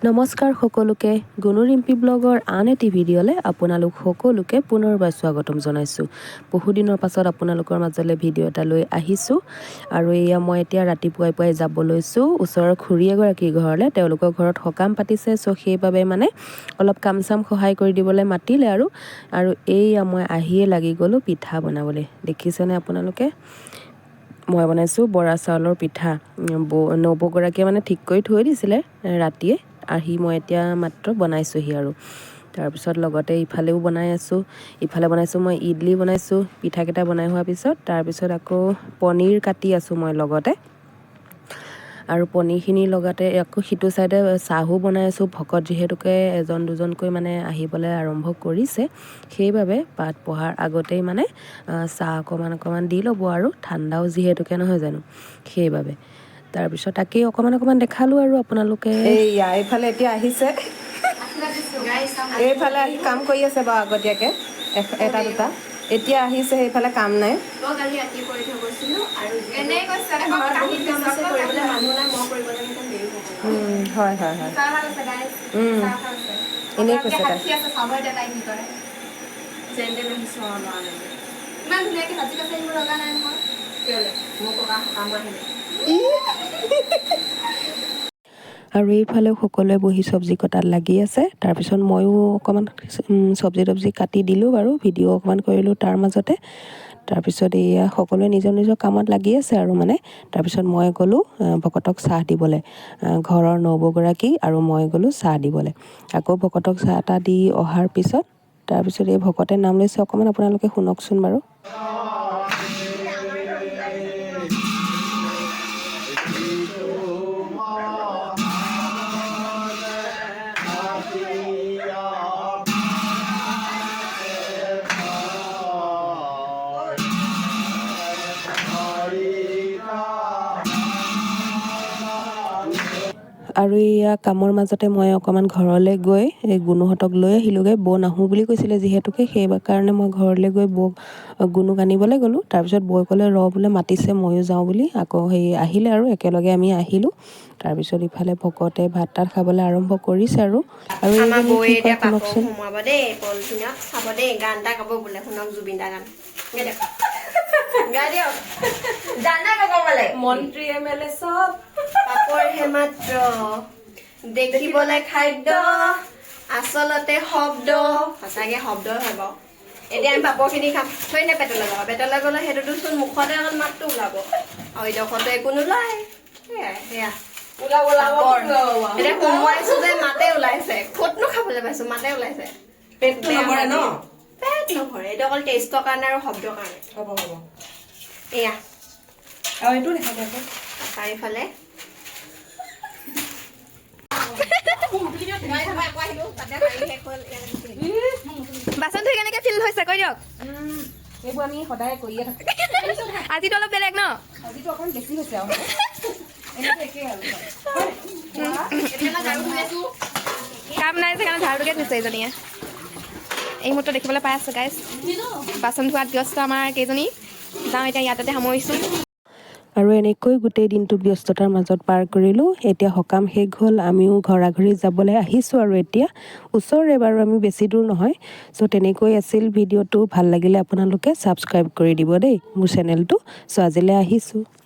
নমস্কাৰ সকলোকে গুণু ৰিম্পি ব্লগৰ আন এটি ভিডিঅ'লৈ আপোনালোক সকলোকে পুনৰবাৰ স্বাগতম জনাইছোঁ। বহুদিনৰ পাছত আপোনালোকৰ মাজলৈ ভিডিঅ' এটা লৈ আহিছোঁ আৰু এয়া মই এতিয়া ৰাতিপুৱাই পুৱাই যাব লৈছোঁ ওচৰৰ খুৰী এগৰাকীৰ ঘৰলৈ। তেওঁলোকৰ ঘৰত সকাম পাতিছে, সেইবাবে মানে অলপ কাম চাম সহায় কৰি দিবলৈ মাতিলে আৰু এয়া মই আহিয়ে লাগি গ'লোঁ পিঠা বনাবলৈ। দেখিছেনে আপোনালোকে? মই বনাইছোঁ বৰা চাউলৰ পিঠা। নবৌগৰাকীয়ে মানে ঠিক কৰি থৈ দিছিলে ৰাতিয়ে, আহি মই এতিয়া মাত্ৰ বনাইছোঁহি আৰু তাৰপিছত লগতে ইফালেও বনাই আছোঁ। ইফালে বনাইছোঁ মই ইডলি বনাইছোঁ। পিঠাকেইটা বনাই হোৱাৰ পিছত তাৰপিছত আকৌ পনীৰ কাটি আছোঁ মই লগতে, আৰু পনীৰখিনিৰ লগতে আকৌ সিটো ছাইডে চাহো বনাই আছোঁ। ভকত যিহেতুকে এজন দুজনকৈ মানে আহিবলৈ আৰম্ভ কৰিছে, সেইবাবে পাত পঢ়াৰ আগতেই মানে চাহ অকণমান দি ল'ব আৰু ঠাণ্ডাও যিহেতুকে নহয় জানো, সেইবাবে তাৰপিছত তাকেই অকণমান দেখালোঁ আৰু আপোনালোকে। এইয়া এইফালে এতিয়া আহিছে, এইফালে আহি কাম কৰি আছে বাৰু আগতীয়াকৈ এটা দুটা, এতিয়া আহিছে সেইফালে কাম নাই। হয় হয় হয়, এনেই কৈছে তাই। ইমান ধুনীয়াকৈ সাজি কাচি আহিব লগা নাই নহয়, মোৰ ককা সকাম আহিলে। আৰু এইফালে সকলোৱে বহি চব্জি কটাত লাগি আছে। তাৰপিছত ময়ো অকণমান চব্জি কাটি দিলোঁ বাৰু, ভিডিঅ' অকণমান কৰিলোঁ তাৰ মাজতে। তাৰপিছত এয়া সকলোৱে নিজৰ নিজৰ কামত লাগি আছে আৰু মানে। তাৰপিছত মই গ'লোঁ ভকতক চাহ দিবলৈ, ঘৰৰ নবৌগৰাকী আৰু মই গ'লোঁ চাহ দিবলৈ। আকৌ ভকতক চাহ তাহ দি অহাৰ পিছত তাৰপিছত এই ভকতে নাম লৈছে, অকণমান আপোনালোকে শুনকচোন বাৰু। আৰু এয়া কামৰ মাজতে মই অকণমান ঘৰলৈ গৈ এই গুণুহঁতক লৈ আহিলোঁগৈ। বৌ নাহোঁ বুলি কৈছিলে যিহেতুকে, সেইকাৰণে মই ঘৰলৈ গৈ বৌক গুণুক আনিবলৈ গ'লোঁ। তাৰপিছত বৌয়ে ক'লে ৰ বোলে মাতিছে ময়ো যাওঁ বুলি, আকৌ আহিলে আৰু একেলগে আমি আহিলোঁ। তাৰপিছত ইফালে ভকতে ভাত তাত খাবলৈ আৰম্ভ কৰিছে আৰু আমাৰ বৌয়ে এতিয়া পাপৰ সোমোৱাব দেই পলিথিনত। চাব দেই, গান এটা গাব বোলে, শুনক জুবিন দা গান গাই দিয়ক। জানা গাবলে মন্ত্ৰী MLA চব পাপৰহে মাত্ৰ, দেখিবলৈ খাদ্য আচলতে শব্দ। সঁচাকে শব্দই হয় বাৰু। এতিয়া আমি পাপৰখিনি খাম, থৈ নে পেটলৈ যাব, পেটলৈ গ'লে সেইটোতো চোন মুখতে অকণ মাতটো ওলাব আৰু ইডোখৰতো একো নোলায়। সেয়া এতিয়া সোমোৱাইছো যে মাতে ওলাইছে, ক'তনো খাবলৈ পাইছো, মাতে ওলাইছে। পেটটো নভৰে ন? পেট নভৰে, এইটো অকল টেষ্টৰ কাৰণে আৰু শব্দৰ কাৰণে। হ'ব এয়া আৰু এইটো দেখা যাব চাৰিওফালে। বাচন ধুই কেনেকে ফিল হৈছে কৈ দিয়ক। এইবোৰ আমি সদায় কৰিয়ে থাকো। আজিতো অলপ বেলেগ ন? আজিতো অকণ বেছি হৈছে আৰু কাম নাই যে কাৰণে ঝাৰুটোকে ধুইছে এইজনীয়ে। এই মুহূৰ্তত দেখিবলৈ পাই আছো গাইজ, বাচন ধোৱাত ব্যস্ত আমাৰ কেইজনী। যাওঁ এতিয়া ইয়াতে সামৰিছোঁ। আৰু এনেকৈ গোটেই দিনটো ব্যস্ততাৰ মাজত পাৰ কৰিলোঁ। এতিয়া সকাম শেষ হ'ল, আমিও ঘৰা ঘৰি যাবলৈ আহিছোঁ আৰু এতিয়া ওচৰৰে বাৰু, আমি বেছি দূৰ নহয়। তেনেকৈ আছিল ভিডিঅ'টো। ভাল লাগিলে আপোনালোকে ছাবস্ক্ৰাইব কৰি দিব দেই মোৰ চেনেলটো। আজিলৈ আহিছোঁ।